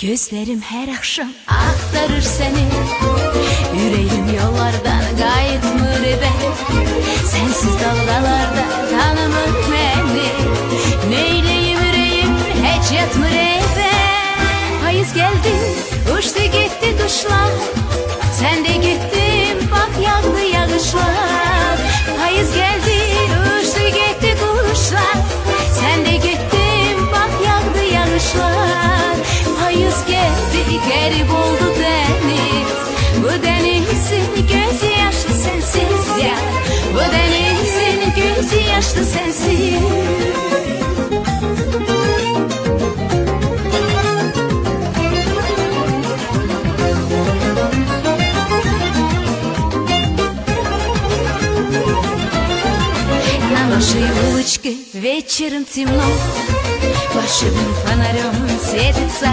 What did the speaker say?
Gözlerim her akşam aktarır seni. Yüreğim yollardan gayetmir ben. Sensiz dalgalarda tanımır beni. Neyleyim yüreğim hiç yatmır ben. Payız geldi, uçtu gitti kuşlar. Sen de gittin, bak yağdı yağışlar. Payız geldi, uçtu gitti kuşlar. Sen de gittin, bak yağdı yağışlar. Payız geldi, garip oldu deniz. Bu denizin gözü yaşlı sensiz ya. Bu denizin gözü yaşlı sensiz. На нашей улочке вечером темно, волшебным фонарем светится